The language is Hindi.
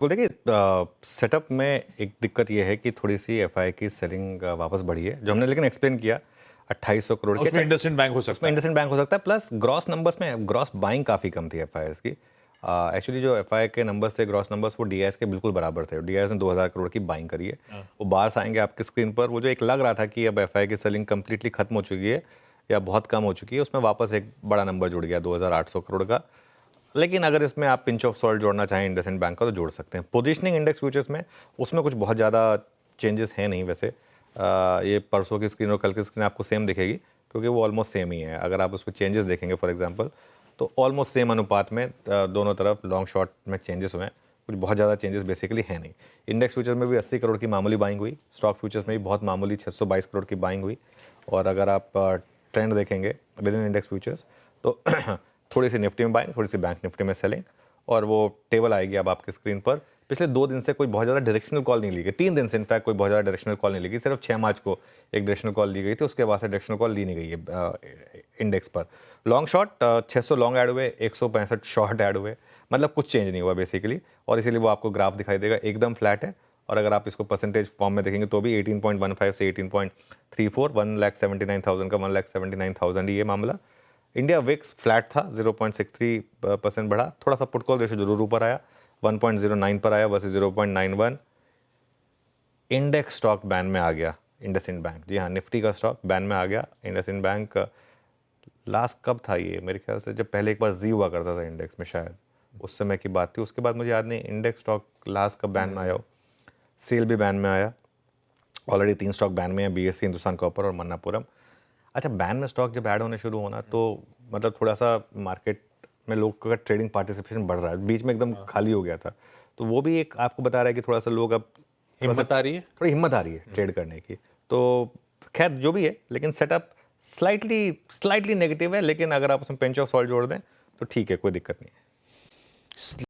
तो देखिए सेटअप में एक दिक्कत ये है कि थोड़ी सी एफआई की सेलिंग वापस बढ़ी है, जो हमने लेकिन एक्सप्लेन किया 2800 करोड़ के। उसमें इंडसइंड बैंक हो सकता उसमें है। इंडसइंड बैंक हो सकता है, प्लस ग्रॉस नंबर्स में ग्रॉस बाइंग काफ़ी कम थी एफआई की। एक्चुअली जो एफआई के नंबर्स थे, ग्रॉस नंबर्स, वो डीआईएस के बिल्कुल बराबर थे। डीआईएस ने 2000 करोड़ की बाइंग करी है। वो बार्स आएंगे आपकी स्क्रीन पर। वो जो एक लग रहा था कि अब एफआई की सेलिंग कंप्लीटली खत्म हो चुकी है या बहुत कम हो चुकी है, उसमें वापस एक बड़ा नंबर जुड़ गया 2800 करोड़ का। लेकिन अगर इसमें आप पिंच ऑफ सॉल्ट जोड़ना चाहें इंडसइंड बैंक का तो जोड़ सकते हैं। पोजीशनिंग इंडेक्स फ्यूचर्स में उसमें कुछ बहुत ज़्यादा चेंजेस हैं नहीं वैसे। ये परसों की स्क्रीन और कल की स्क्रीन आपको सेम दिखेगी, क्योंकि वो ऑलमोस्ट सेम ही है। अगर आप उसको चेंजेस देखेंगे फॉर एग्जांपल, तो ऑलमोस्ट सेम अनुपात में दोनों तरफ लॉन्ग शॉर्ट में चेंजेस हुए हैं। कुछ बहुत ज़्यादा चेंजेस बेसिकली है नहीं। इंडेक्स फ्यूचर में भी 80 करोड़ की मामूली बाइंग हुई। स्टॉक फ्यूचर्स में भी बहुत मामूली 622 करोड़ की बाइंग हुई। और अगर आप ट्रेंड देखेंगे विद इन इंडेक्स फ्यूचर्स, तो थोड़ी सी निफ्टी में बाइंग, थोड़ी सी बैंक निफ्टी में सेलिंग। और वो टेबल आएगी अब आपकी स्क्रीन पर। पिछले 2 दिन से कोई बहुत ज़्यादा डायरेक्शनल कॉल नहीं ली गई। 3 दिन से इनफैक्ट कोई बहुत ज़्यादा डायरेक्शनल कॉल नहीं ली गई। सिर्फ 6 मार्च को एक डायरेक्शनल कॉल ली गई थी, उसके बाद से डायरेक्शनल कॉल ली नहीं गई है इंडेक्स पर। लॉन्ग शॉर्ट 600 लॉन्ग ऐड हुए, 165 शॉर्ट ऐड हुए, मतलब कुछ चेंज नहीं हुआ बेसिकली। और इसीलिए वो आपको ग्राफ दिखाई देगा एकदम फ्लैट है। और अगर आप इसको परसेंटेज फॉर्म में देखेंगे तो भी 18.15 से 18.34, 1,79,000 का 1,79,000 ही ये मामला। इंडिया विक्स फ्लैट था, 0.63% बढ़ा। थोड़ा सा पुट कॉल रेशो जरूर ऊपर आया, 1.09 पर आया वर्सेस 0.91। इंडेक्स स्टॉक बैन में आ गया इंडसइंड बैंक। जी हाँ, निफ्टी का स्टॉक बैन में आ गया। इंडसइंड बैंक लास्ट कब था ये, मेरे ख्याल से जब पहले एक बार जी हुआ करता था इंडेक्स में, शायद उस समय की बात थी। उसके बाद मुझे याद नहीं इंडेक्स स्टॉक लास्ट कब बैन में आया हो। सेल भी बैन में आया। ऑलरेडी 3 स्टॉक बैन में है, बीएससी, हिंदुस्तान कॉपर और मन्नापुरम। अच्छा, बैन में स्टॉक जब ऐड होने शुरू होना तो मतलब थोड़ा सा मार्केट में लोग का ट्रेडिंग पार्टिसिपेशन बढ़ रहा है। बीच में एकदम खाली हो गया था, तो वो भी एक आपको बता रहा है कि थोड़ा सा लोग अब हिम्मत आ रही है। थोड़ी हिम्मत आ रही है ट्रेड करने की। तो खैर जो भी है, लेकिन सेटअप स्लाइटली नेगेटिव है। लेकिन अगर आप उसमें पिंच ऑफ सॉल्ट जोड़ दें तो ठीक है, कोई दिक्कत नहीं है।